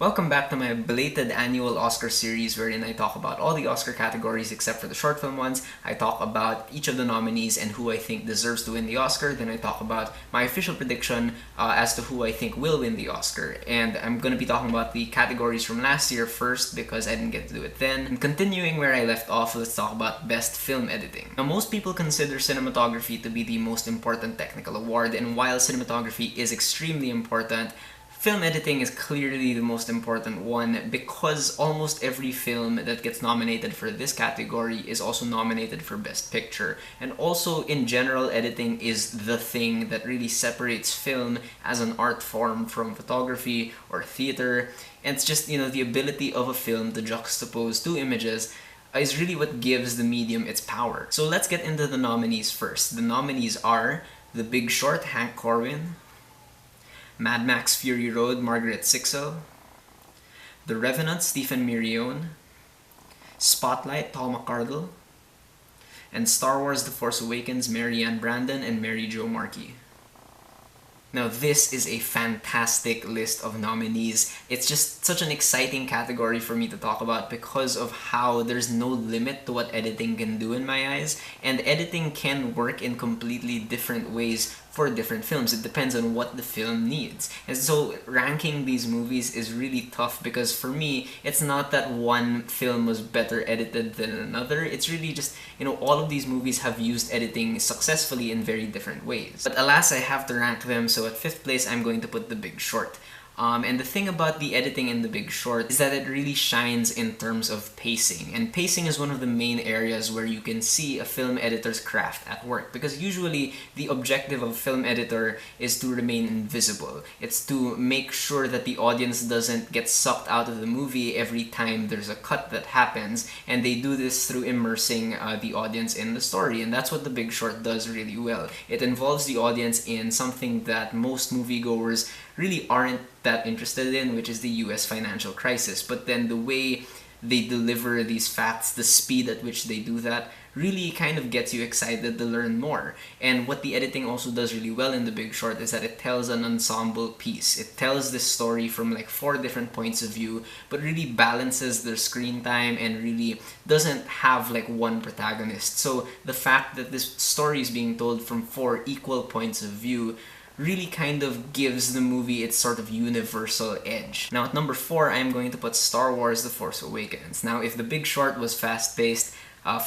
Welcome back to my belated annual Oscar series wherein I talk about all the Oscar categories except for the short film ones. I talk about each of the nominees and who I think deserves to win the Oscar. Then I talk about my official prediction as to who I think will win the Oscar. And I'm going to be talking about the categories from last year first because I didn't get to do it then. And continuing where I left off, let's talk about Best Film Editing. Now, most people consider cinematography to be the most important technical award, and while cinematography is extremely important, film editing is clearly the most important one because almost every film that gets nominated for this category is also nominated for Best Picture. And also, in general, editing is the thing that really separates film as an art form from photography or theater. And it's just, the ability of a film to juxtapose two images is really what gives the medium its power. So let's get into the nominees first. The nominees are The Big Short, Hank Corwin; Mad Max Fury Road, Margaret Sixel; The Revenant, Stephen Mirion; Spotlight, Paul McCardle; and Star Wars The Force Awakens, Marianne Brandon and Mary Jo Markey. Now, this is a fantastic list of nominees. It's just such an exciting category for me to talk about because of how there's no limit to what editing can do in my eyes, and editing can work in completely different ways for different films. It depends on what the film needs. And so ranking these movies is really tough because for me, it's not that one film was better edited than another. It's really just, all of these movies have used editing successfully in very different ways. But alas, I have to rank them, so at 5th place, I'm going to put The Big Short. And the thing about the editing in The Big Short is that it really shines in terms of pacing. And pacing is one of the main areas where you can see a film editor's craft at work. Because usually, the objective of a film editor is to remain invisible. It's to make sure that the audience doesn't get sucked out of the movie every time there's a cut that happens. And they do this through immersing the audience in the story. And that's what The Big Short does really well. It involves the audience in something that most moviegoers really aren't that interested in, which is the US financial crisis. But then the way they deliver these facts, the speed at which they do that, really kind of gets you excited to learn more. And what the editing also does really well in The Big Short is that it tells an ensemble piece. It tells this story from like 4 different points of view, but really balances their screen time and really doesn't have like one protagonist. So the fact that this story is being told from 4 equal points of view really kind of gives the movie its sort of universal edge. Now at number 4, I'm going to put Star Wars The Force Awakens. Now if The Big Short was fast-paced,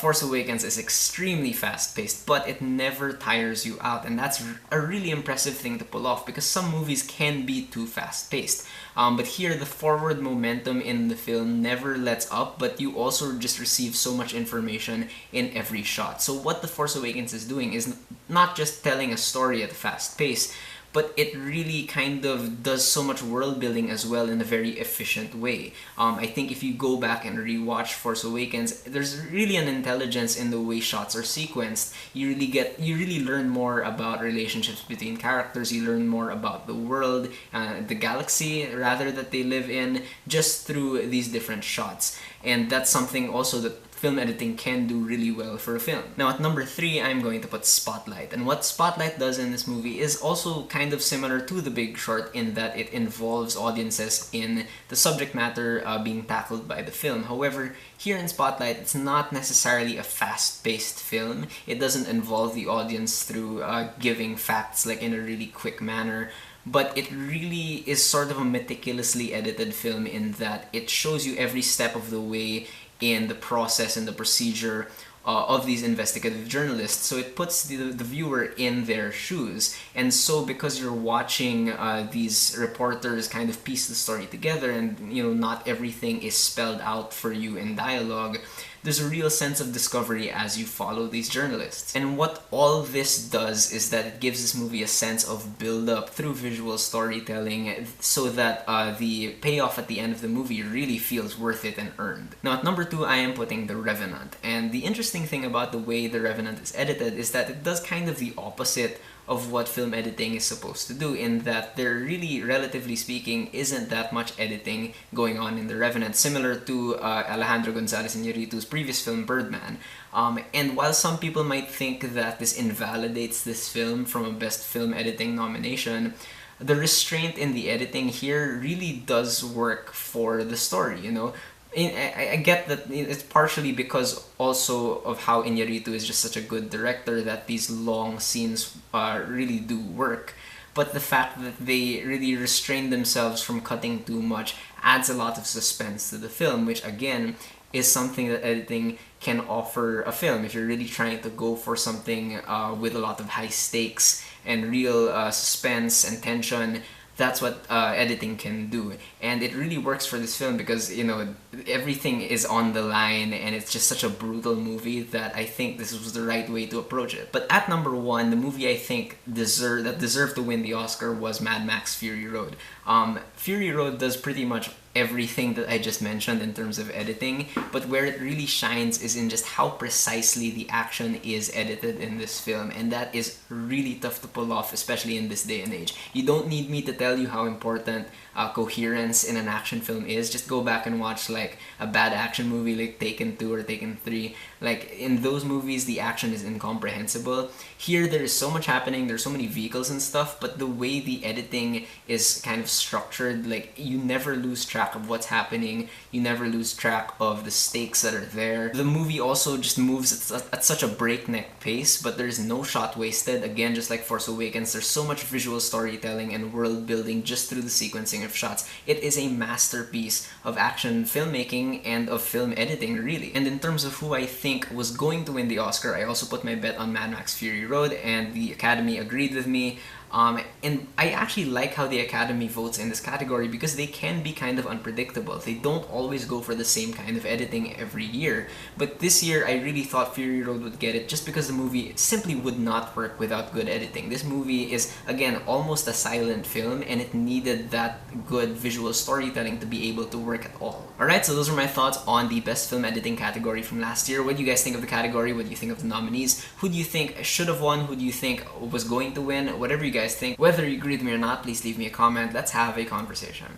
Force Awakens is extremely fast-paced, but it never tires you out, and that's a really impressive thing to pull off because some movies can be too fast-paced. But here, the forward momentum in the film never lets up, but you also just receive so much information in every shot. So what The Force Awakens is doing is not just telling a story at a fast pace, but it really kind of does so much world building as well in a very efficient way. I think if you go back and rewatch Force Awakens, there's really an intelligence in the way shots are sequenced. You really learn more about relationships between characters. You learn more about the world, the galaxy rather, that they live in, just through these different shots. And that's something also that film editing can do really well for a film. Now at number 3, I'm going to put Spotlight. And what Spotlight does in this movie is also kind of similar to The Big Short in that it involves audiences in the subject matter being tackled by the film. However, here in Spotlight, it's not necessarily a fast-paced film. It doesn't involve the audience through giving facts like in a really quick manner. But it really is sort of a meticulously edited film in that it shows you every step of the way in the process and the procedure of these investigative journalists. So it puts the viewer in their shoes. And so because you're watching these reporters kind of piece the story together and, not everything is spelled out for you in dialogue, there's a real sense of discovery as you follow these journalists. And what all this does is that it gives this movie a sense of build-up through visual storytelling so that the payoff at the end of the movie really feels worth it and earned. Now at number 2, I am putting The Revenant. And the interesting thing about the way The Revenant is edited is that it does kind of the opposite of what film editing is supposed to do, in that there really, relatively speaking, isn't that much editing going on in The Revenant, similar to Alejandro Gonzalez Iñárritu's previous film, Birdman. And while some people might think that this invalidates this film from a Best Film Editing nomination, the restraint in the editing here really does work for the story, you know. I get that it's partially because also of how Iñárritu is just such a good director that these long scenes really do work. But the fact that they really restrain themselves from cutting too much adds a lot of suspense to the film, which again is something that editing can offer a film. If you're really trying to go for something with a lot of high stakes and real suspense and tension, that's what editing can do. And it really works for this film because, you know, everything is on the line and it's just such a brutal movie that I think this was the right way to approach it. But at number one, the movie I think deserved to win the Oscar was Mad Max Fury Road. Fury Road does pretty much everything that I just mentioned in terms of editing, but where it really shines is in just how precisely the action is edited in this film, and that is really tough to pull off, especially in this day and age. You don't need me to tell you how important coherence in an action film is. Just go back and watch like a bad action movie like Taken 2 or Taken 3. Like in those movies, the action is incomprehensible. Here there is so much happening, there's so many vehicles and stuff, but the way the editing is kind of structured, like you never lose track of what's happening, you never lose track of the stakes that are there. The movie also just moves at such a breakneck pace, but there's no shot wasted. Again, just like Force Awakens, there's so much visual storytelling and world building just through the sequencing of shots. It is a masterpiece of action filmmaking and of film editing, really. And in terms of who I think was going to win the Oscar, I also put my bet on Mad Max Fury Road, and the Academy agreed with me. And I actually like how the Academy votes in this category because they can be kind of unpredictable. They don't always go for the same kind of editing every year. But this year, I really thought Fury Road would get it just because the movie simply would not work without good editing. This movie is, again, almost a silent film, and it needed that good visual storytelling to be able to work at all. Alright, so those are my thoughts on the Best Film Editing category from last year. What do you guys think of the category? What do you think of the nominees? Who do you think should have won? Who do you think was going to win? Whatever you guys think. Whether you agree with me or not, please leave me a comment. Let's have a conversation.